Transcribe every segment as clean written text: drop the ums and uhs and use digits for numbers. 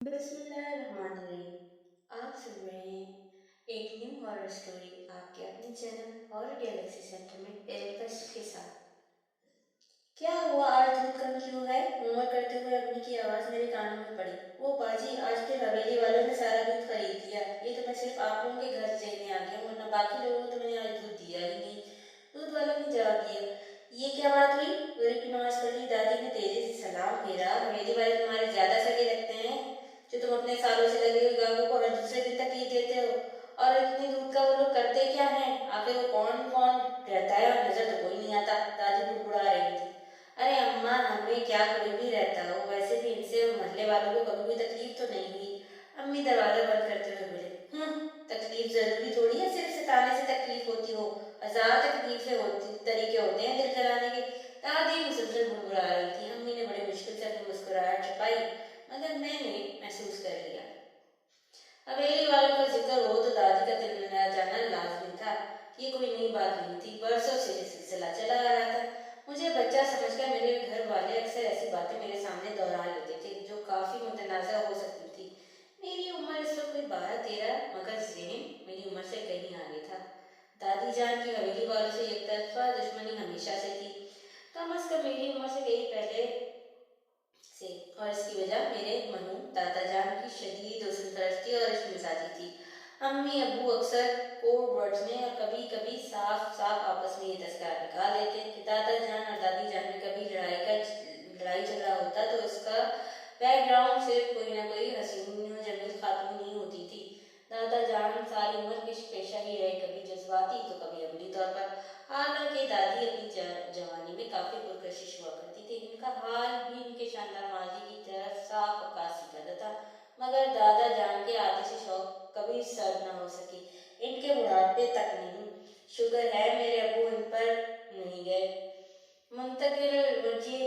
बिस्मिल्लाहिर्रहमानिर्रहीम। आप सुन रहे हैं एक न्यू हॉरर स्टोरी आपके अपने चैनल हॉरर गैलेक्सी सेंटर में एल्फेस्ट के साथ। क्या हुआ, आज दूध कम क्यों है? होमवर्क करते हुए अम्मी की आवाज मेरे कानों में पड़ी। वो बाजी, आज फिर हवेली वालों ने सारा दूध खरीद लिया। ये तो मैं सिर्फ आप लोगों के घर लेने आ गया हूँ, वरना बाकी लोगों को तो मैंने आज दूध दिया ही नहीं। दूध वाले ने जवाब दिया, ये क्या बात हुई? गरीब की नमाज पढ़ी दादी ने तेजी से सलाम फेरा। हवेली वाले तुम्हारे ज्यादा सगे लगते हैं, जो तुम अपने सालों से लगे हुए गांवों को हर दूसरे दिन तकलीफ देते हो। और इतनी दूध का वो लोग करते क्या है? आखिर वो कौन कौन रहता है और नजर तो कोई नहीं आता। दादी बुड़बुड़ा रही थी। अरे अम्मा, हमें क्या कोई भी रहता हो, वैसे भी इनसे और मोहल्ले वालों को कभी भी तकलीफ तो नहीं हुई। अम्मी दरवाजा बंद करते हुए बोले, तकलीफ जरूरी थोड़ी है सिर्फ सताने से तकलीफ होती हो। हजार तकलीफें होती तरीके होते हैं दिल जलाने के। दादी मुसलसल मुड़मुड़ा रही थी। अम्मी ने बड़े मुश्किल से अपनी मुस्कुराहट छुपाई, मगर मैंने महसूस कर लिया। हवेली वालों का जिक्र हो तो दादी का दिल में जाना लाजमी था। ये कोई नई बात नहीं थी, बरसों से ये सिलसिला चला आ रहा था। मुझे बच्चा समझकर मेरे घर वाले अक्सर ऐसी बातें मेरे सामने दोहरा लेते थे जो काफी मुतनाज़ा हो सकती थी। मेरी उम्र इस वक्त कोई 12-13, मगर ज़हन मेरी उम्र से कहीं आगे था। दादी जान की हवेली वालों से एक तरफा दुश्मनी हमेशा से थी, कम अज कम मेरी उम्र से कहीं पहले से। और इसकी वजह मेरे मनु दादा जान की शदीद हुस्न परस्ती और इश्क मिजाजी थी। अम्मी अब्बू अक्सर कोड वर्ड्स में और कभी कभी साफ साफ आपस में ये तस्करा निकाल देते कि दादा जान और दादी जान में कभी लड़ाई झगड़ा होता तो इसका बैकग्राउंड सिर्फ कोई ना कोई हसीन जमील खातून ही होती थी। दादा जान सारी उम्र किश पेशा ही रहे, कभी जज्बाती तो कभी अमली तौर पर। हालांकि दादी अपनी जवानी में काफी पुरकशिश हुआ करती थी। इनका हाल भी इनके शानदार माजी की तरफ साफ अक्कासी करता था, मगर दादा जान के आतिशी शौक कभी सर्द न हो सकी, इनके बुढ़ापे तक नहीं। शुक्र है मेरे अब्बू इन पर नहीं गए मुंतकिल,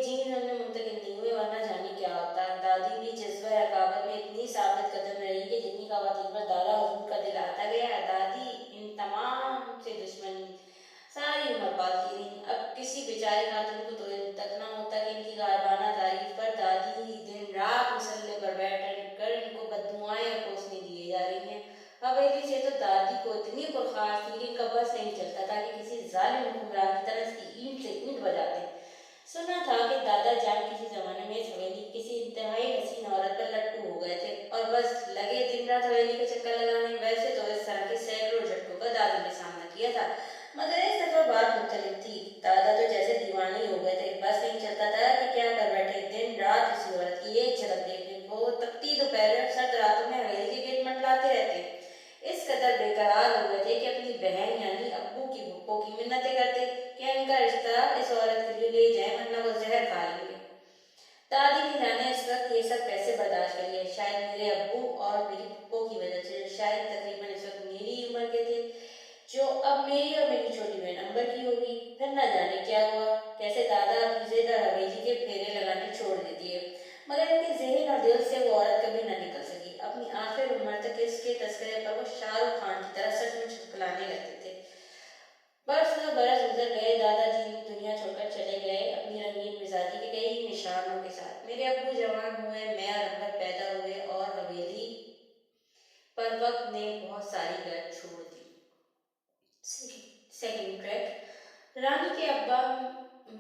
जीन उनमें मुंतकिल नहीं हुए, वरना जाने क्या होता। दादी भी जज्बा अकाबत में इतनी साबित कदम रही कि जितनी खवातीन पर दादा हुजूर का दिल आता गया, दादी इन तमाम से दुश्मनी सारी उम्र पालती रही। अब किसी बेचारी खातून को तो तक न होता कि इनकी गायबाना तारीफ पर दादी ही दिन रात मुसल्ले पर बैठ कर इनको बददुआएं परोसने दिए जा रही हैं। हवेली से तो दादी को इतनी पुरखार थी कि इनका बस नहीं चलता था कि किसी जालिम हुक्मरान की तरह इसकी ईंट से ईंट बजाते। सुना था कि दादा जान किसी जमाने में इस हवेली किसी इंतहाई हसीन औरत पर लट्टू हो गए थे और बस लगे दिन रात हवेली के चक्कर लगाने। वैसे तो इस तरह के सैकड़ों झटकों का दादी ने सामना किया था, मगर इस दफा बात मुख्तलिफ थी। दादा तो जैसे दीवाने ही हो गए थे, बस नहीं चलता था कि क्या कर बैठे। दिन रात उसी औरत की एक झलक देखने को तपती दोपहर सर्द रातों में हवेली के गेट मंडलाते रहते। इस कदर बेकरार हो गए थे कि अपनी बहन यानी अब्बू की भुप्पो की मिन्नतें करते कि इनका रिश्ता इस औरत के लिए ले जाए, वरना वो जहर खा लेंगे। दादी ने जाने इस वक्त ये सब कैसे बर्दाश्त कर लिया, शायद मेरे अब्बू और मेरी पप्पो की वजह से, शायद तकरीबन इस वक्त मेरी उम्र के थे, जो अब मेरी और मेरी छोटी बहन अंबर की होगी। फिर न जाने क्या हुआ, कैसे दादा अपनी जिद और हवेली के फेरे लगाने छोड़ देती है, मगर इनके जहन और दिल से वो औरत कभी न निकल सकी। अपनी आखिर उम्र तक इसके तस्करे पर वो शाहरुख खान की तरह सचमुच फुकलाने लगते थे। बरस न बरस गुजर गए, दादाजी दुनिया छोड़कर चले गए अपनी रंगीन मिजाजी के कई निशानों के साथ। मेरे अब्बू जवान हुए, मैं और अंबर पैदा हुए और हवेली पर वक्त ने बहुत सारी गर्द छोड़ दी। Second track. रानी के अब्बा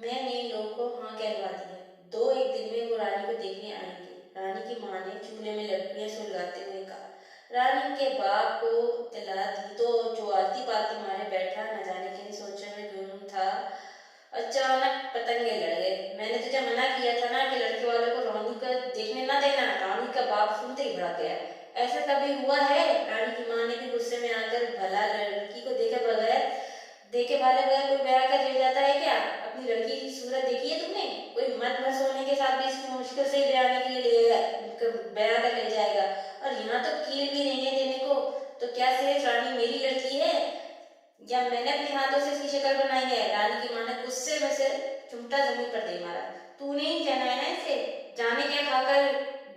मैंने लोगों को हाँ कहलवा दिया। दो एक दिन में वो रानी को देखने आएंगे। रानी की माँ ने चूल्हे में लकड़ियां सुलगाते हुए कहा। रानी के बाप को इत्तला दी तो जो आलती पालती मारे बैठा, न जाने किन सोचने में गुम था, अचानक पतंगे लड़ गए। मैंने तुझे मना किया था ना कि लड़के वालों को रानी का देखने ना देना। रानी का बाप सुनते ही भड़क गया। ऐसा कभी हुआ है? रानी की माँ ने भी गुस्से में आकर, भला लड़की को देखे भाले बगैर कोई ब्याह कर ले जाता है क्या? अपनी लड़की की सूरत देखी है तुमने? कोई मत भर सोने के साथ भी इसको मुश्किल से ब्याह के लिए ब्याह कर ले जाएगा, और यहाँ तो कील भी नहीं है देने को। तो क्या सेठ रानी मेरी लड़की है या मैंने अपने हाथों से इसकी शक्ल बनाई है? रानी की माँ ने गुस्से में से चुमटा जमीन पर दे मारा। तूने ही जना है ना इसे, जाने क्या खाकर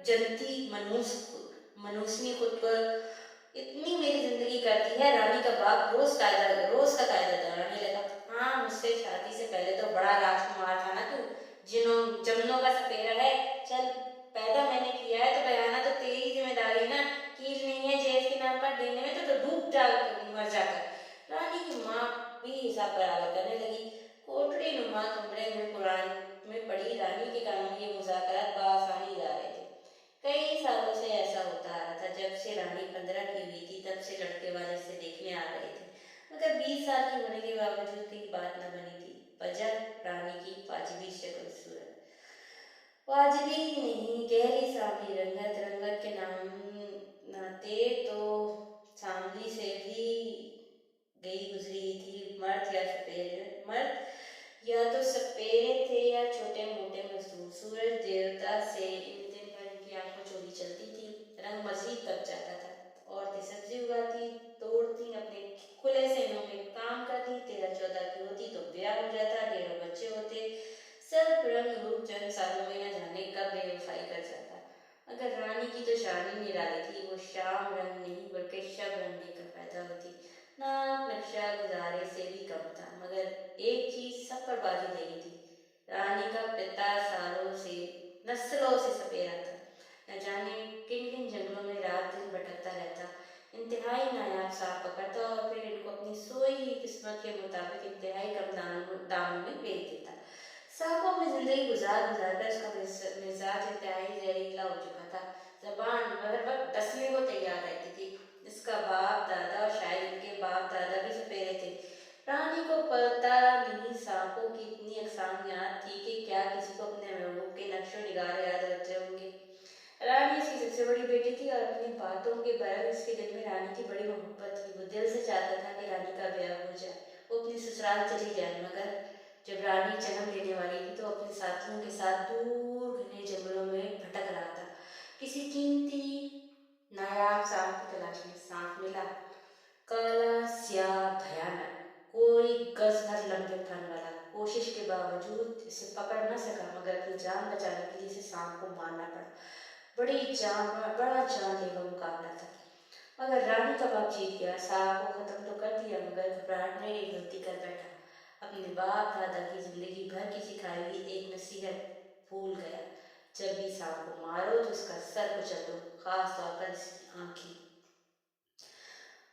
जनती मनुष्य खुद पर इतनी मेरी जिंदगी करती है। रानी का बाप रोज का कायदा दोहराने लगा। हाँ, मुझसे शादी से पहले तो बड़ा राजकुमार था ना तू, जिनों जमनों का सपेरा है। चल, पैदा मैंने किया है तो बयाना तो तेरी मर जाकर। रानी की माँ भी हिसाब बराबर करने लगी। कोठड़ी नुमा कमरे में कुरान में पढ़ी रानी के कानों में ये मुज़ाकरात बआसानी जा रहे थे। कई सालों से ऐसा होता आ रहा था। जब से रानी 15 की हुई थी तब से लड़के वाले इसे देखने आ रहे थे, मगर 20 साल की होने के बावजूद कहीं बात न बनी थी। वजह रानी की वाजिबी शक्ल सूरत, वाजिबी नहीं, गहरी सांवली रंगत। रंगत के नाम नाते तो सांवली से भी गई गुजरी ही थी। मर्द या सपेरे, मर्द या तो सपेरे थे या छोटे मोटे मजदूर। सूरज देवता से इन दिन भर इनकी आंखों चोरी चलती थी। रंग मजीद कब जाता था। औरतें सब्जी उगाती, तोड़ती, अपने खुले सेनों में काम करती। 13-14 की होती तो ब्याह हो जाता, 1.5 बच्चे होते। सब रंग रूप चंद सालों में न जाने कब बेवफाई कर जाता। मगर रानी की तो शान ही निराली थी। वो शाम रंग नहीं बल्कि शब रंग लेकर पैदा हुई थी। नाक नक्शा गुजारे से भी कम था, मगर एक चीज सब पर बाजी लगी थी। रानी का पिता सालों से, नस्लों से सपेरा था। न जाने किन किन जंगलों में रात दिन भटकता रहता, इंतहाई नायाब सांप पकड़ता और फिर इनको अपनी सोई हुई किस्मत के मुताबिक इंतहाई कम दामों में बेच देता। सांपों में जिंदगी गुजार गुजार कर उसका मिजाज इंतहाई जहरीला हो चुका था। जबान हर वक्त डसने को तैयार रहती थी। इसका बाप दादा और शायद इनके बाप दादा भी सपेरे थे। रानी को पता नहीं सांपों की इतनी अकसाम याद थी कि क्या किसी को अपने महबूब के नक्शो निगार याद रहते होंगे। रानी इसकी सबसे बड़ी बेटी थी और अपनी बातों के बरस इसके दिल में रानी की बड़ी मोहब्बत थी। वो दिल से चाहता था कि रानी का ब्याह हो जाए, वो अपनी ससुराल चली जाए। मगर जब रानी जन्म लेने वाली थी तो अपने साथियों के साथ दूर घने जंगलों में भटक रहा था। किसी कीमती नायाब सांप की तलाश में। सांप मिला, काला स्याह भयानक, कोई गज भर लंबे फन वाला। कोशिश के बावजूद इसे पकड़ न सका, मगर अपनी जान बचाने के लिए इसे सांप को मारना पड़ा। बड़ा जानलेवा मुकाबला था, मगर रानी का बाप जीत गया। सांप को खत्म तो कर दिया, मगर घबराहट में एक गलती कर बैठा। अपने बाप दादा की जिंदगी भर की सिखाई हुई एक नसीहत भूल गया। जब भी सांप को मारो तो उसका सर कुचल दो, खास तौर पर इसकी आंखें।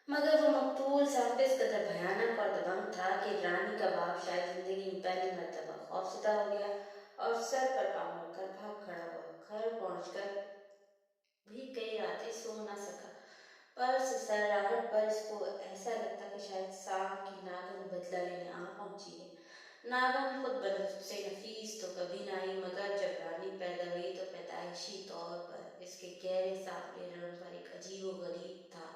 मगर वो मकतूल सांप इस कदर भयानक और दबंग था कि रानी का बाप शायद जिंदगी में पहली मर्तबा खौफजदा हो गया और सर पर पाँव रखकर भाग खड़ा हुआ। घर पहुंचकर भी कई रातें सो न सका। पर सराहट पर इसको ऐसा लगता कि शायद सांप की नागन बदला लेने आ पहुंची है। नागन खुद बनफट से नफीस तो कभी ना आई, मगर जब रानी पैदा हुई तो पैदाइशी तौर पर इसके गहरे सांवले रंग पर एक अजीबो गरीब था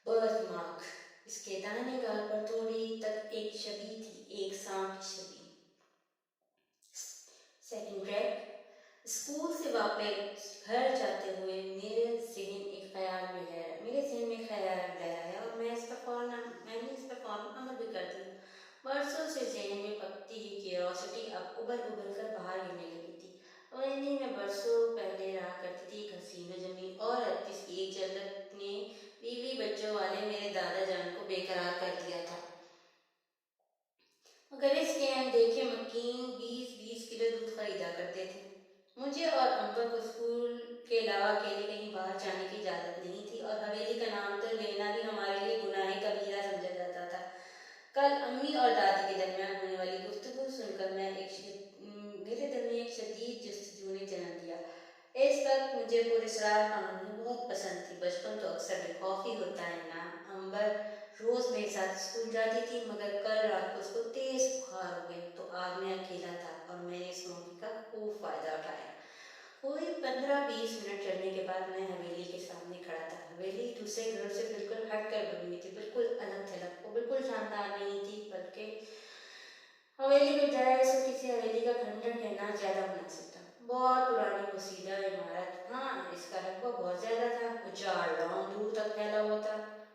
बर्थ मार्क। इसके दाहिने गाल पर थोड़ी तक एक छवि थी, एक सांप की छवि। Second track. स्कूल से वापस घर जाते हुए मेरे जहन में ख्याल लहराया और मैंने इस पर फौरन अमल भी कर दिया। बरसों से जहन में पकती हुई क्यूरियोसिटी अब उबल उबल कर बाहर गिरने लगी थी। वही में बरसों पहले रहा करती थी एक हसीन जमीन औरत जिसकी एक झलक ने बीवी बच्चों वाले मेरे दादा जान को बेकरार कर दिया था। मगर इसके अनदेखे मकीन 20-20 किलो दूध खरीदा करते थे। मुझे और अम्बर को स्कूल के अलावा अकेले कहीं बाहर जाने की इजाज़त नहीं थी और हवेली का नाम तो लेना भी हमारे लिए गुनाह कबीरा समझा जाता था। कल अम्मी और दादी के दरमियान होने वाली गुफ्तगू सुनकर मेरे दिल में एक शदीद जस्तजू ने जन्म लिया। इस वक्त मुझे पुरस्रार कहानी बहुत पसंद थी। बचपन तो अक्सर बेखौफी होता है ना। अम्बर रोज मेरे साथ स्कूल जाती थी, मगर कल रात को उसको तेज बुखार हो गया तो आज मैं अकेला था और मैंने इस मौके का खूब फायदा उठाया। कोई 15-20 मिनट चलने के बाद मैं हवेली के सामने खड़ा था। हवेली दूसरे घरों से बिल्कुल हट कर बनी हुई थी, बिल्कुल अलग थलग। वो बिल्कुल शानदार नहीं थी, बल्कि हवेली के बजाय इसको किसी हवेली का खंडर कहना ज्यादा मुनासिब था। बहुत पुरानी मुसीदा इमारत। हाँ, इसका रकबा बहुत ज्यादा था। वो 4 लॉन्ग दूर तक फैला हुआ था।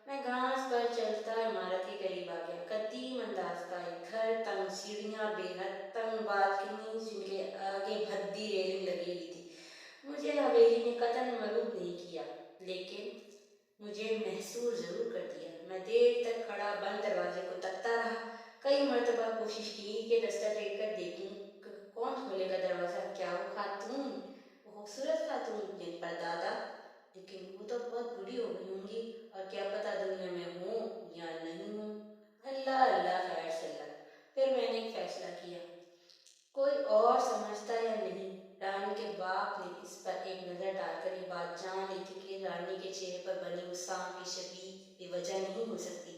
मैं घास पर चलता इमारत के करीब आ गया। कदीम अंदाज का एक घर, तंग सीढ़ियां, बेहद तंग बालकनी जिनके आगे भद्दी रेलिंग लगी हुई थी। मुझे हवेली ने कतन मरूब नहीं किया, लेकिन मुझे महसूस जरूर कर दिया। मैं देर तक खड़ा बंद दरवाजे को तकता रहा। कई मर्तबा कोशिश की कि दस्ता देकर देखूं कौन खोलेगा दरवाजा। क्या वो खातून, वो खूबसूरत खातून जिन पर दादा, लेकिन वो तो बहुत बूढ़ी हो गई होंगी और क्या पता दुनिया में हूँ या नहीं हूँ। अल्लाह अल्लाह खैर सल्ला। फिर मैंने एक फैसला किया, कोई और समझता या नहीं। रानी के बाप ने इस पर एक नजर डालकर ये बात जान ली थी कि रानी के चेहरे पर बनी उस सांप की छवि बेवजह नहीं हो सकती।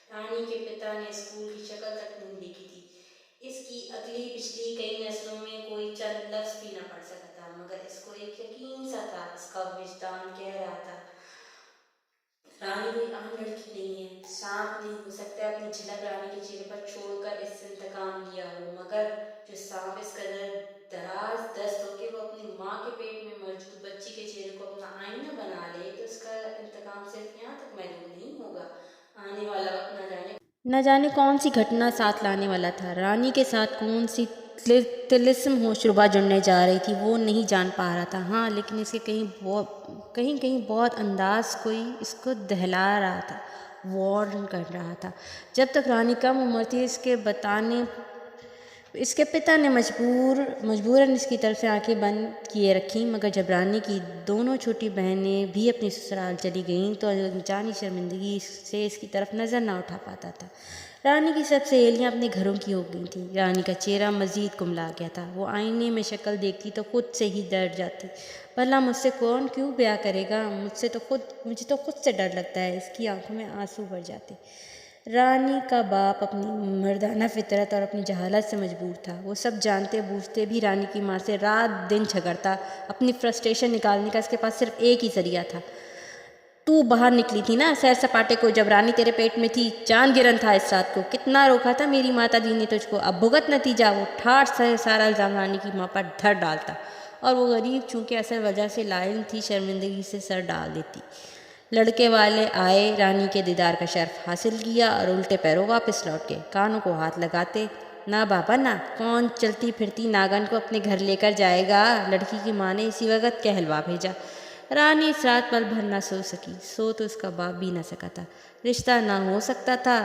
रानी के पिता ने स्कूल की शक्ल तक नहीं देखी थी। इसकी अगली पिछली कई नस्लों में कोई चंद लफ्ज भी न पढ़ सका था, मगर इसको एक यकीन सा था, इसका विजदान कह रहा था, रानी कोई आम लड़की नहीं है, सांप नहीं हो सकता अपनी झलक रानी के चेहरे पर छोड़कर इससे इंतकाम लिया हो। मगर जो सांप इस कदर दराज दस्त हो कि वो अपनी माँ के पेट में मौजूद बच्ची के चेहरे को अपना आईना बना ले, तो उसका इंतकाम सिर्फ यहाँ तक महदूद नहीं होगा। आने वाला वक्त न जाने कौन सी घटना साथ लाने वाला था। रानी के साथ कौन सी तिलिस्म होशरुबा जुड़ने जा रही थी वो नहीं जान पा रहा था। हाँ, लेकिन इसके कहीं कहीं बहुत अंदाज कोई इसको दहला रहा था, वार्न कर रहा था। जब तक रानी कम उम्र थी, इसके पिता ने मजबूरन इसकी तरफ से आंखें बंद किए रखी। मगर जब रानी की दोनों छोटी बहनें भी अपनी ससुराल चली गईं तो जानी शर्मिंदगी से इसकी तरफ नज़र ना उठा पाता था। रानी की सब सहेलियाँ अपने घरों की हो गई थीं। रानी का चेहरा मज़ीद कुमला गया था। वो आईने में शक्ल देखती तो खुद से ही डर जाती। भला मुझसे कौन क्यों ब्याह करेगा, मुझे तो खुद से डर लगता है। इसकी आंखों में आंसू भर जाते। रानी का बाप अपनी मर्दाना फितरत और अपनी जहालत से मजबूर था। वो सब जानते बूझते भी रानी की माँ से रात दिन झगड़ता। अपनी फ्रस्ट्रेशन निकालने का इसके पास सिर्फ एक ही जरिया था। तू बाहर निकली थी ना सैर सपाटे को, जब रानी तेरे पेट में थी। चांद गिरन था इस रात को। कितना रोका था मेरी माता दी ने तुझको। अब भुगत नतीजा। वो ठाठ से सारा इल्ज़ाम रानी की माँ पर धर डालता, और वो गरीब चूँकि असल वजह से लायल थी, शर्मिंदगी से सर डाल देती। लड़के वाले आए, रानी के दीदार का शर्फ हासिल किया और उल्टे पैरों वापस लौट गए। कानों को हाथ लगाते, ना बाबा ना, कौन चलती फिरती नागन को अपने घर लेकर जाएगा। लड़की की माँ ने इसी वक्त कहलवा भेजा। रानी इस रात पल भर ना सो सकी। सो तो उसका बाप भी ना सका था। रिश्ता ना हो सकता था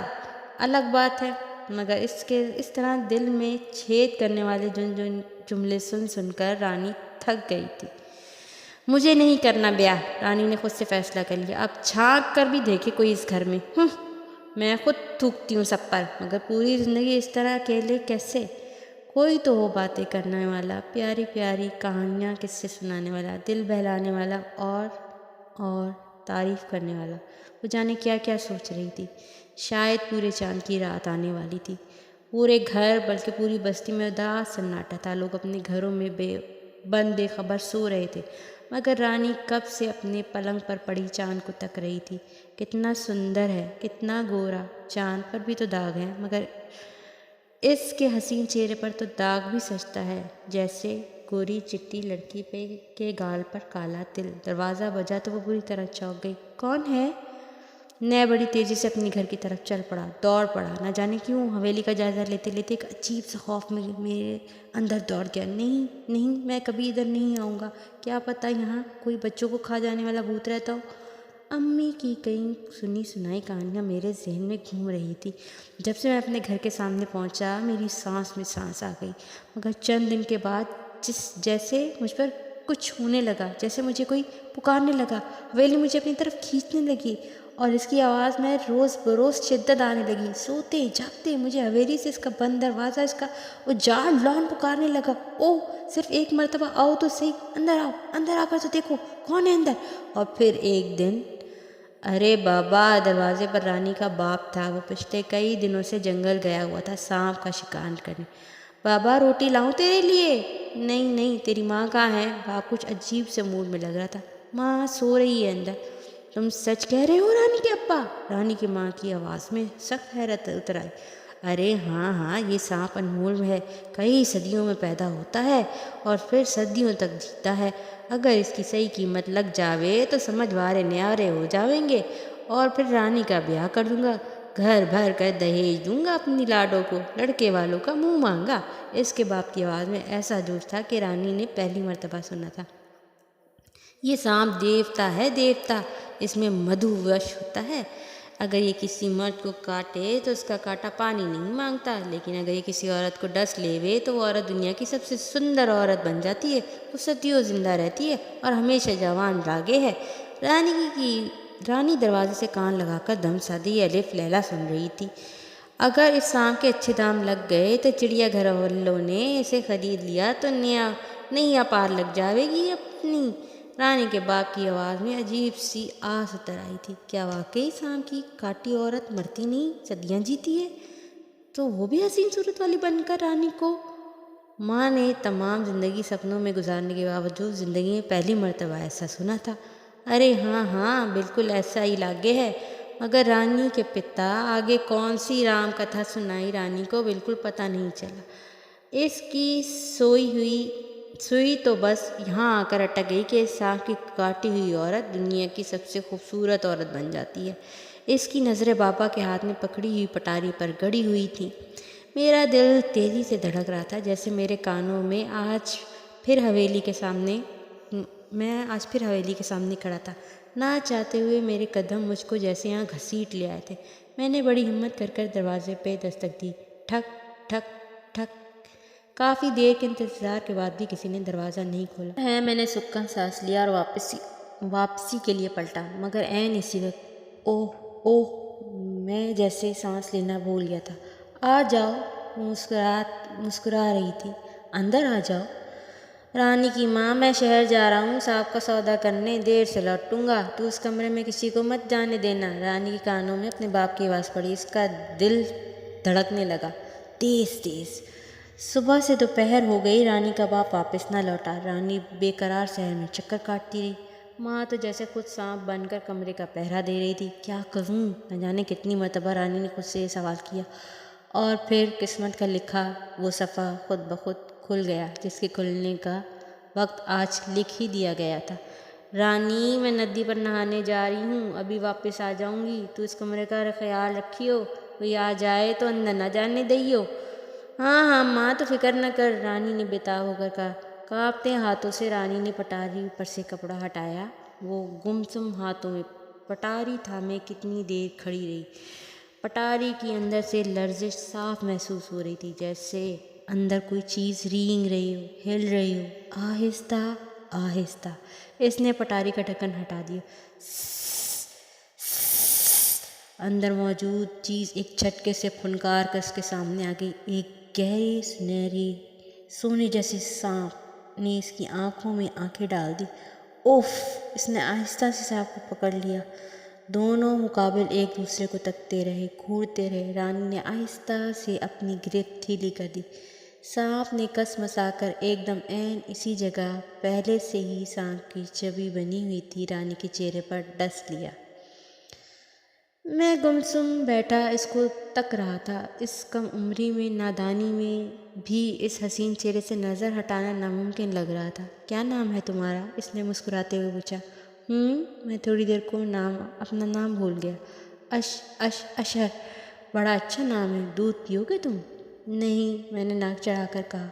अलग बात है, मगर इस तरह दिल में छेद करने वाले जुमले सुन सुनकर रानी थक गई थी। मुझे नहीं करना ब्याह, रानी ने खुद से फैसला कर लिया। अब झांक कर भी देखे कोई इस घर में। मैं खुद थूकती हूँ सब पर, मगर पूरी ज़िंदगी इस तरह अकेले कैसे। कोई तो हो बातें करने वाला, प्यारी प्यारी कहानियाँ किस्से सुनाने वाला, दिल बहलाने वाला और तारीफ़ करने वाला। वो जाने क्या क्या सोच रही थी। शायद पूरे चांद की रात आने वाली थी। पूरे घर बल्कि पूरी बस्ती में उदास सन्नाटा था। लोग अपने घरों में बेखबर सो रहे थे, मगर रानी कब से अपने पलंग पर पड़ी चांद को तक रही थी। कितना सुंदर है, कितना गोरा। चांद पर भी तो दाग है, मगर इसके हसीन चेहरे पर तो दाग भी सजता है, जैसे गोरी चिट्टी लड़की पे के गाल पर काला तिल। दरवाज़ा बजा तो वो बुरी तरह चौंक गई। कौन है? मैं बड़ी तेज़ी से अपने घर की तरफ चल पड़ा, दौड़ पड़ा। न जाने क्यों हवेली का जायज़ा लेते लेते एक अजीब सा खौफ में मेरे अंदर दौड़ गया। नहीं नहीं, मैं कभी इधर नहीं आऊँगा। क्या पता यहाँ कोई बच्चों को खा जाने वाला भूत रहता हो। अम्मी की कई सुनी सुनाई कहानियाँ मेरे जहन में घूम रही थी। जब से मैं अपने घर के सामने पहुँचा, मेरी सांस में सांस आ गई। मगर चंद दिन के बाद जैसे मुझ पर कुछ होने लगा, जैसे मुझे कोई पुकारने लगा। हवेली मुझे अपनी तरफ खींचने लगी और इसकी आवाज़ में रोज़ बरोज़ शिद्दत आने लगी। सोते जागते मुझे हवेली से इसका बंद दरवाज़ा, इसका वो जान लॉन पुकारने लगा। ओह, सिर्फ एक मरतबा आओ तो सही, अंदर आओ, अंदर आकर तो देखो कौन है अंदर। और फिर एक दिन, अरे बाबा, दरवाजे पर रानी का बाप था। वो पिछले कई दिनों से जंगल गया हुआ था सांप का शिकार करने। बाबा, रोटी लाऊं तेरे लिए? नहीं नहीं, तेरी माँ कहाँ है? बाप कुछ अजीब से मूड में लग रहा था। माँ सो रही है अंदर। तुम सच कह रहे हो रानी के अब्बा? रानी की माँ की आवाज़ में सख्त हैरत उतर आई। अरे हाँ हाँ, ये सांप अनमोल है, कई सदियों में पैदा होता है और फिर सदियों तक जीता है। अगर इसकी सही कीमत लग जावे तो समझ वारे न्यारे हो जावेंगे, और फिर रानी का ब्याह कर दूंगा। घर भर कर दहेज दूंगा अपनी लाडों को, लड़के वालों का मुंह मांगा। इसके बाप की आवाज़ में ऐसा जोश था कि रानी ने पहली मर्तबा सुना था। ये सांप देवता है, देवता। इसमें मधु वश होता है। अगर ये किसी मर्द को काटे तो उसका कांटा पानी नहीं मांगता, लेकिन अगर ये किसी औरत को डस लेवे तो वो औरत दुनिया की सबसे सुंदर औरत बन जाती है। वो सदियों जिंदा रहती है और हमेशा जवान रागे है। रानी की रानी दरवाजे से कान लगाकर दम साधी अलिफ लैला सुन रही थी। अगर इस सांप के अच्छे दाम लग गए तो चिड़ियाघर वालों ने इसे खरीद लिया तो नैया पार लग जाएगी अपनी। रानी के बाप की आवाज़ में अजीब सी आस उतर आई थी। क्या वाकई सांप की काटी औरत मरती नहीं, सदियाँ जीती है? तो वो भी हसीन सूरत वाली बनकर रानी को। माँ ने तमाम ज़िंदगी सपनों में गुजारने के बावजूद ज़िंदगी में पहली मर्तबा ऐसा सुना था। अरे हाँ हाँ, बिल्कुल ऐसा ही लागे है। मगर रानी के पिता आगे कौन सी राम कथा सुनाई रानी को बिल्कुल पता नहीं चला। इसकी सुई तो बस यहाँ आकर अटक गई कि इस सांप की काटी हुई औरत दुनिया की सबसे खूबसूरत औरत बन जाती है। इसकी नज़रें बाबा के हाथ में पकड़ी हुई पटारी पर गड़ी हुई थी। मेरा दिल तेज़ी से धड़क रहा था, जैसे मेरे कानों में आज फिर हवेली के सामने मैं आज फिर हवेली के सामने खड़ा था। ना चाहते हुए मेरे कदम मुझको जैसे यहाँ घसीट ले आए थे। मैंने बड़ी हिम्मत कर दरवाजे पे दस्तक दी। ठक ठक ठक। काफ़ी देर के इंतज़ार के बाद भी किसी ने दरवाज़ा नहीं खोला है। मैंने सुक्का सांस लिया और वापसी के लिए पलटा, मगर ऐन इसी वक्त ओह ओह, मैं जैसे सांस लेना भूल गया था। आ जाओ, मुस्कुरा रही थी। अंदर आ जाओ। रानी की माँ, मैं शहर जा रहा हूँ सांप का सौदा करने, देर से लौटूंगा, तू उस कमरे में किसी को मत जाने देना। रानी के कानों में अपने बाप की आवाज़ पड़ी। इसका दिल धड़कने लगा तेज तेज। सुबह से दोपहर हो गई, रानी का बाप वापस ना लौटा। रानी बेकरार शहर में चक्कर काटती रही। माँ तो जैसे खुद सांप बनकर कमरे का पहरा दे रही थी। क्या करूँ? न जाने कितनी मरतबा रानी ने खुद से ये सवाल किया, और फिर किस्मत का लिखा वो सफ़ा खुद ब खुद खुल गया, जिसके खुलने का वक्त आज लिख ही दिया गया था। रानी, मैं नदी पर नहाने जा रही हूँ, अभी वापस आ जाऊँगी। तू इस कमरे का ख्याल रखियो, कोई आ जाए तो अंदर न जाने दइयो। हाँ हाँ माँ, तो फिक्र न कर, रानी ने बेताब होकर कहा। कांपते हाथों से रानी ने पटारी पर से कपड़ा हटाया। वो गुमसुम हाथों में पटारी थामे कितनी देर खड़ी रही। पटारी की अंदर से लर्जिश साफ महसूस हो रही थी, जैसे अंदर कोई चीज़ रेंग रही हो, हिल रही हो। आहिस्ता आहिस्ता इसने पटारी का ढक्कन हटा दिया। अंदर मौजूद चीज़ एक झटके से फुनकार कर उसके सामने आ गई। एक गहरी सुनहरी सोने जैसी सांप ने इसकी आंखों में आंखें डाल दी। उफ! इसने आहिस्ता से सांप को पकड़ लिया। दोनों मुकाबिल एक दूसरे को तकते रहे, घूरते रहे। रानी ने आहिस्ता से अपनी गिरफ्त ढीली कर दी। सांप ने कस मसाकर एकदम ऐन इसी जगह पहले से ही सांप की छवि बनी हुई थी रानी के चेहरे पर डस लिया। मैं गुमसुम बैठा इसको तक रहा था। इस कम उम्री में, नादानी में भी इस हसीन चेहरे से नज़र हटाना नामुमकिन लग रहा था। क्या नाम है तुम्हारा? इसने मुस्कुराते हुए पूछा। मैं थोड़ी देर को अपना नाम भूल गया। अशहर। बड़ा अच्छा नाम है। दूध पियोगे तुम? नहीं, मैंने नाक चढ़ाकर कहा।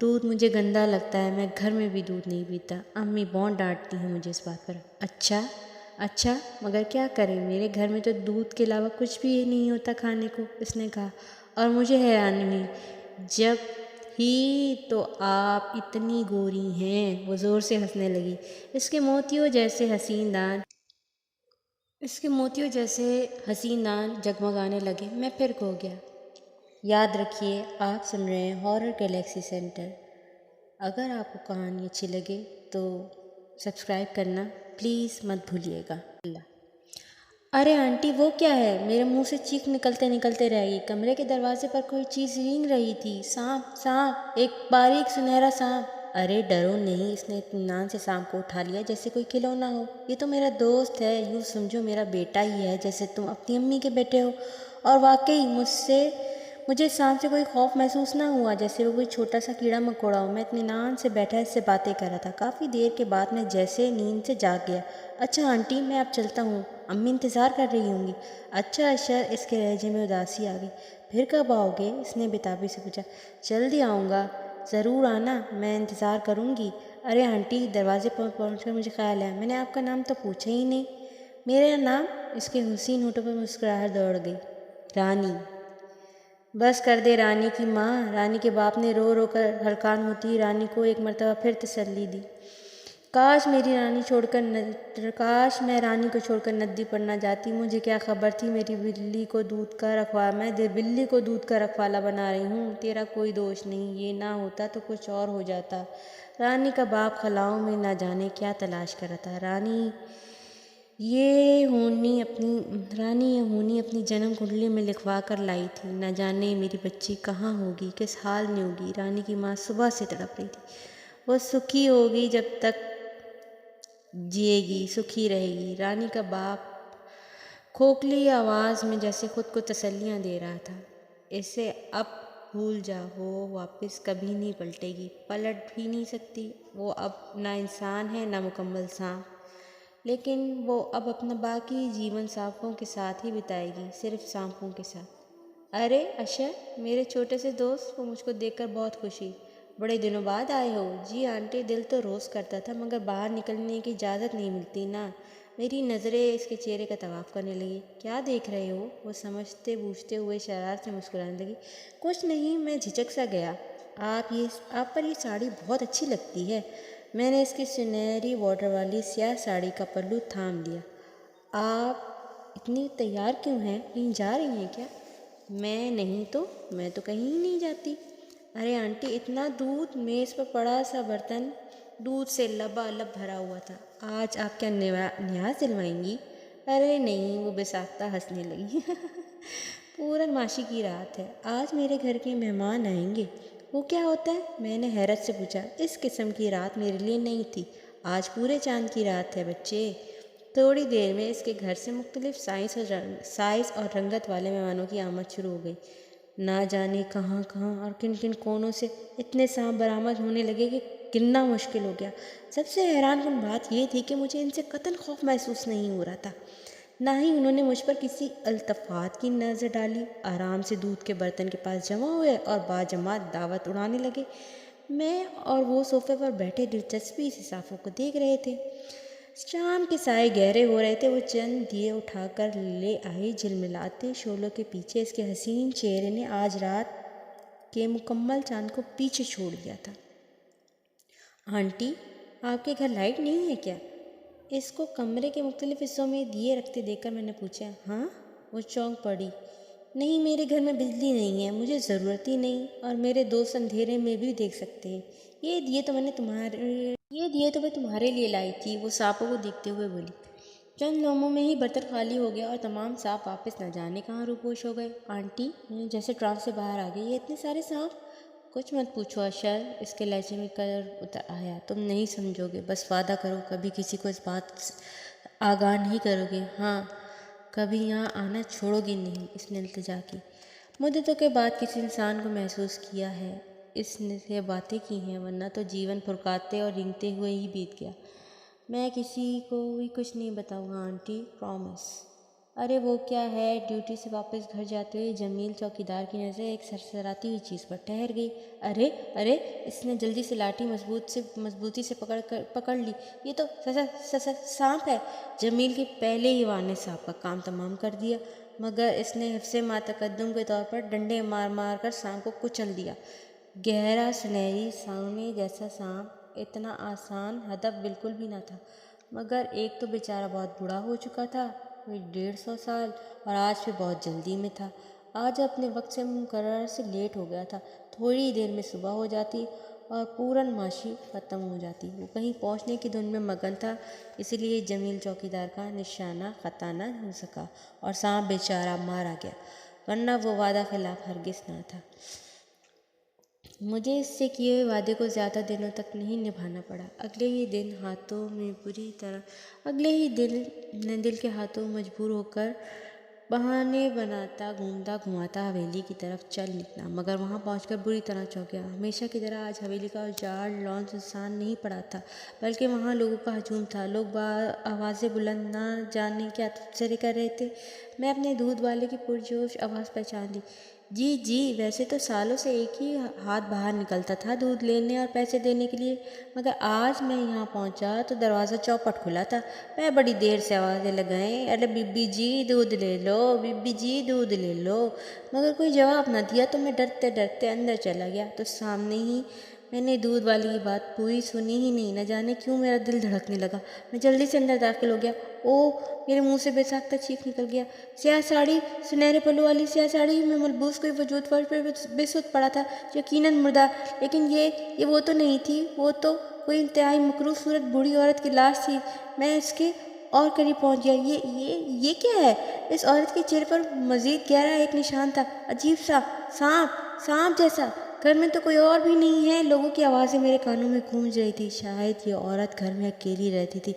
दूध मुझे गंदा लगता है, मैं घर में भी दूध नहीं पीता। अम्मी बहुत डांटती हैं मुझे इस बात पर। अच्छा, मगर क्या करें, मेरे घर में तो दूध के अलावा कुछ भी नहीं होता खाने को, इसने कहा। और मुझे हैरानी हुई, जब ही तो आप इतनी गोरी हैं। वो ज़ोर से हंसने लगी। इसके मोतियों जैसे हसीन दांत जगमगाने लगे। मैं फिर खो गया। याद रखिए, आप सुन रहे हैं हॉरर गैलेक्सी सेंटर। अगर आपको कहानी अच्छी लगे तो सब्सक्राइब करना प्लीज़ मत भूलिएगा। अरे आंटी, वो क्या है? मेरे मुंह से चीख निकलते निकलते रह गई। कमरे के दरवाजे पर कोई चीज़ रेंग रही थी। सांप, सांप, एक बारीक सुनहरा सांप। अरे डरो नहीं, इसने इत्मीनान से सांप को उठा लिया जैसे कोई खिलौना हो। ये तो मेरा दोस्त है, यूँ समझो मेरा बेटा ही है, जैसे तुम अपनी अम्मी के बेटे हो। और वाकई मुझे सांप से कोई खौफ महसूस ना हुआ, जैसे वो कोई छोटा सा कीड़ा मकोड़ा हो। मैं इत्मीनान से बैठा इससे बातें कर रहा था। काफ़ी देर के बाद मैं जैसे नींद से जाग गया। अच्छा आंटी, मैं अब चलता हूँ, अम्मी इंतज़ार कर रही होंगी। अच्छा अशर, इसके लहजे में उदासी आ गई। फिर कब आओगे? इसने बेताबी से पूछा। जल्दी आऊँगा, ज़रूर आना, मैं इंतज़ार करूँगी। अरे आंटी, दरवाजे पर पहुँचकर मुझे ख्याल है मैंने आपका नाम तो पूछा ही नहीं। मेरा नाम? इसके हुसीन होठों पर मुस्कुराहट दौड़ गई। रानी। बस कर दे रानी की माँ। रानी के बाप ने रो रो कर हलकान होती रानी को एक मरतबा फिर तसल्ली दी। काश मैं रानी को छोड़कर नदी पर न जाती। मुझे क्या खबर थी मेरी बिल्ली को दूध का रखवा मैं बिल्ली को दूध का रखवाला बना रही हूँ। तेरा कोई दोष नहीं, ये ना होता तो कुछ और हो जाता। रानी का बाप खलाओं में न जाने क्या तलाश कर रहा था। रानी ये होनी अपनी जन्म कुंडली में लिखवा कर लाई थी। न जाने मेरी बच्ची कहाँ होगी, किस हाल में होगी। रानी की माँ सुबह से तड़प रही थी। वो सुखी होगी, जब तक जिएगी सुखी रहेगी। रानी का बाप खोखली आवाज़ में जैसे खुद को तसल्लियाँ दे रहा था। इसे अब भूल जा, वो वापस कभी नहीं पलटेगी, पलट भी नहीं सकती। वो अब ना इंसान है ना मुकम्मल सांप, लेकिन वो अब अपना बाकी जीवन सांपों के साथ ही बिताएगी, सिर्फ सांपों के साथ। अरे अशर, मेरे छोटे से दोस्त, वो मुझको देखकर बहुत खुशी। बड़े दिनों बाद आए हो। जी आंटी, दिल तो रोज़ करता था मगर बाहर निकलने की इजाज़त नहीं मिलती ना। मेरी नज़रें इसके चेहरे का तवाफ़ करने लगी। क्या देख रहे हो? वो समझते बूझते हुए शरारत से मुस्कुराने लगी। कुछ नहीं, मैं झिझक सा गया। आप पर ये साड़ी बहुत अच्छी लगती है। मैंने इसकी सुनहरी बॉर्डर वाली स्याह साड़ी का पल्लू थाम लिया। आप इतनी तैयार क्यों हैं? कहीं जा रही हैं क्या? मैं तो कहीं ही नहीं जाती। अरे आंटी, इतना दूध! मेज़ पर पड़ा सा बर्तन दूध से लबालब भरा हुआ था। आज आप क्या न्याज दिलवाएंगी? अरे नहीं, वो बेसाख्ता हंसने लगी। पूरनमाशी की रात है, आज मेरे घर के मेहमान आएंगे। वो क्या होता है? मैंने हैरत से पूछा। इस किस्म की रात मेरे लिए नहीं थी। आज पूरे चांद की रात है बच्चे। थोड़ी देर में इसके घर से मुख्तलिफ साइज़ और रंगत वाले मेहमानों की आमद शुरू हो गई। ना जाने कहाँ कहाँ और किन किन कोनों से इतने सांप बरामद होने लगे कि गिनना मुश्किल हो गया। सबसे हैरानकुन बात यह थी कि मुझे इनसे कतई खौफ महसूस नहीं हो रहा था। ना ही उन्होंने मुझ पर किसी अल्तफ़ात की नज़र डाली। आराम से दूध के बर्तन के पास जमा हुए और बाजमात दावत उड़ाने लगे। मैं और वो सोफे पर बैठे दिलचस्पी से सांपों को देख रहे थे। शाम के साए गहरे हो रहे थे। वो चंद दिए उठाकर ले आई। झिलमिलाते शोलों के पीछे इसके हसीन चेहरे ने आज रात के मुकम्मल चांद को पीछे छोड़ दिया था। आंटी, आपके घर लाइट नहीं है क्या? इसको कमरे के मुख्तलिफ हिस्सों में दिए रखते देखकर मैंने पूछा। हाँ, वो चौंक पड़ी। नहीं, मेरे घर में बिजली नहीं है, मुझे ज़रूरत ही नहीं, और मेरे दोस्त अंधेरे में भी देख सकते हैं। ये दिए तो मैं तुम्हारे लिए लाई थी, वो सांपों को देखते हुए बोली। चंद लम्हों में ही बर्तन खाली हो गया और तमाम सांप वापस न जाने कहाँ रूपोश हो गए। आंटी, मैं जैसे ट्रांस से बाहर आ गई। ये इतने सारे सांप! कुछ मत पूछो अशर, इसके लहजे में कर उतर आया। तुम नहीं समझोगे, बस वादा करो कभी किसी को इस बात आगाह नहीं करोगे। हाँ, कभी यहाँ आना छोड़ोगे नहीं। इसने इल्तिजा की। मुद्दतों के बाद किसी इंसान को महसूस किया है, इसने बातें की हैं, वरना तो जीवन फुरकाते और रिंगते हुए ही बीत गया। मैं किसी को भी कुछ नहीं बताऊंगा आंटी, प्रॉमिस। अरे वो क्या है? ड्यूटी से वापस घर जाते हुए जमील चौकीदार की नज़र एक सरसराती हुई चीज़ पर ठहर गई। अरे अरे, इसने जल्दी से लाठी मजबूती से पकड़ ली। ये तो सांप है। जमील के पहले ही वार ने सांप का काम तमाम कर दिया, मगर इसने हिफ्से मातकद्दुम के तौर पर डंडे मार मार कर सांप को कुचल दिया। गहरा सुनहरी सावने जैसा सांप, इतना आसान हदफ बिल्कुल भी ना था। मगर एक तो बेचारा बहुत बूढ़ा हो चुका था, कोई 150 साल, और आज फिर बहुत जल्दी में था। आज अपने वक्त से मुकर्रर से लेट हो गया था। थोड़ी देर में सुबह हो जाती और पूरनमाशी ख़त्म हो जाती। वो कहीं पहुंचने की धुन में मगन था, इसलिए जमील चौकीदार का निशाना ख़ता न हो सका और सांप बेचारा मारा गया, वरना वो वादा खिलाफ हरगिज़ ना था। मुझे इससे किए हुए वादे को ज़्यादा दिनों तक नहीं निभाना पड़ा। अगले ही दिल के हाथों मजबूर होकर बहाने बनाता घूमता घुमाता हवेली की तरफ चल निकला, मगर वहां पहुंचकर बुरी तरह चौंक गया। हमेशा की तरह आज हवेली का उजाड़ लॉन सुनसान नहीं पड़ा था, बल्कि वहां लोगों का हजूम था। लोग आवाज़ें बुलंद ना जाने क्या तबसरे कर रहे थे। मैं अपने दूध वाले की पुरजोश आवाज़ पहचान ली। जी जी, वैसे तो सालों से एक ही हाथ बाहर निकलता था दूध लेने और पैसे देने के लिए, मगर आज मैं यहाँ पहुँचा तो दरवाज़ा चौपट खुला था। मैं बड़ी देर से आवाज़ें लगाई, अरे बीबी जी दूध ले लो, बीबी जी दूध ले लो, मगर कोई जवाब न दिया। तो मैं डरते डरते अंदर चला गया तो सामने ही मैंने दूध वाली की बात पूरी सुनी ही नहीं, न जाने क्यों मेरा दिल धड़कने लगा। मैं जल्दी से अंदर दाखिल हो गया। ओ, मेरे मुंह से बेसाख्ता चीख निकल गया। स्याह साड़ी, सुनहरे पल्लू वाली स्याह साड़ी में मलबूस कोई वजूद फर्श पर बेसुध पड़ा था, यकीनन मुर्दा। लेकिन ये वो तो नहीं थी, वो तो कोई इंतहाई मकरूह सूरत बूढ़ी औरत की लाश थी। मैं इसके और करीब पहुंच गया। ये क्या है? इस औरत के चेहरे पर मजीद गहरा एक निशान था, अजीब सा, सांप जैसा। घर में तो कोई और भी नहीं है। लोगों की आवाज़ें मेरे कानों में गूंज रही थी। शायद ये औरत घर में अकेली रहती थी,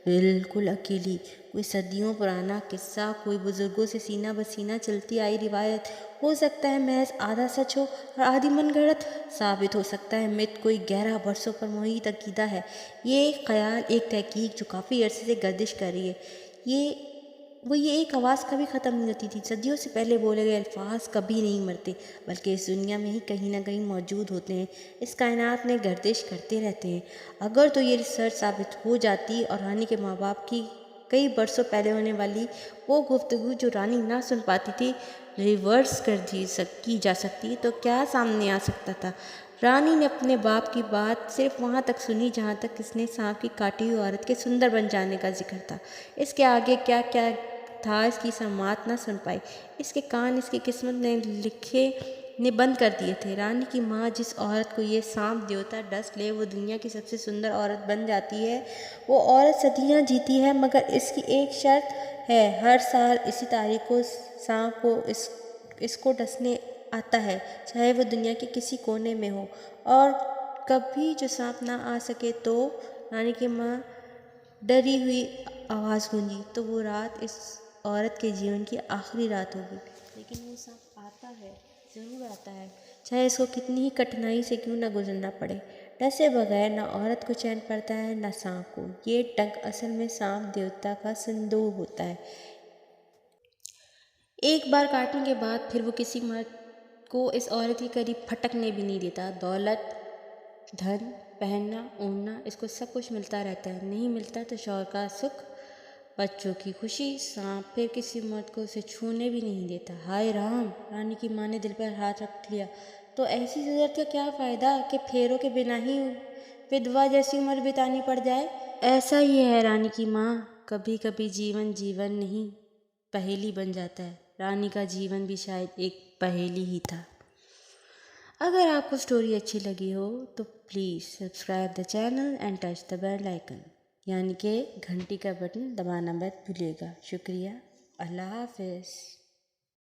बिल्कुल अकेली। कोई सदियों पुराना किस्सा, कोई बुजुर्गों से सीना बसीना चलती आई रिवायत। हो सकता है महज आधा सच हो और आधी मनगढ़ंत साबित हो सकता है मिथ, कोई गहरा बरसों पर मोहित अकीदा है। ये ख्याल, एक तहकीक जो काफ़ी अरसे से गर्दिश कर रही है। ये एक आवाज़ कभी ख़त्म नहीं होती थी। सदियों से पहले बोले गए अल्फाज कभी नहीं मरते, बल्कि इस दुनिया में ही कहीं ना कहीं मौजूद होते हैं, इस कायनात में गर्दिश करते रहते हैं। अगर तो ये रिसर्च साबित हो जाती और रानी के माँ बाप की कई बरसों पहले होने वाली वो गुफ्तगू जो रानी ना सुन पाती थी रिवर्स की जा सकती, तो क्या सामने आ सकता था? रानी ने अपने बाप की बात सिर्फ वहाँ तक सुनी जहाँ तक इसने सांप की काटी हुई औरत के सुंदर बन जाने का जिक्र था। इसके आगे क्या क्या था इसकी समात ना सुन पाई। इसके कान इसकी किस्मत ने बंद कर दिए थे। रानी की माँ जिस औरत को ये सांप देवता डस ले वो दुनिया की सबसे सुंदर औरत बन जाती है। वो औरत सदियाँ जीती है, मगर इसकी एक शर्त है, हर साल इसी तारीख को सांप को इसको डसने आता है, चाहे वो दुनिया के किसी कोने में हो। और कभी जो सांप ना आ सके तो रानी की माँ डरी हुई आवाज़ गूंजी, तो वो रात इस औरत के जीवन की आखिरी रात होगी। लेकिन वो सांप आता है, ज़रूर आता है, चाहे इसको कितनी ही कठिनाई से क्यों ना गुजरना पड़े। डसे बगैर ना औरत को चैन पड़ता है ना सांप को। ये डंक असल में सांप देवता का संदूक होता है। एक बार काटने के बाद फिर वो किसी मर्द को इस औरत के करीब फटकने भी नहीं देता। दौलत, धन, पहनना ओढ़ना, इसको सब कुछ मिलता रहता है। नहीं मिलता तो शौहर का सुख, बच्चों की खुशी। सांप फिर किसी मर्द को उसे छूने भी नहीं देता। हाय राम! रानी की माँ ने दिल पर हाथ रख लिया। तो ऐसी जरूरत का क्या फ़ायदा कि फेरों के बिना ही विधवा जैसी उम्र बितानी पड़ जाए। ऐसा ही है रानी की माँ, कभी कभी जीवन जीवन नहीं पहेली बन जाता है। रानी का जीवन भी शायद एक पहेली ही था। अगर आपको स्टोरी अच्छी लगी हो तो please subscribe the channel and touch the bell icon, यानी कि घंटी का बटन दबाना मत भूलिएगा। शुक्रिया। अल्लाह हाफिज़।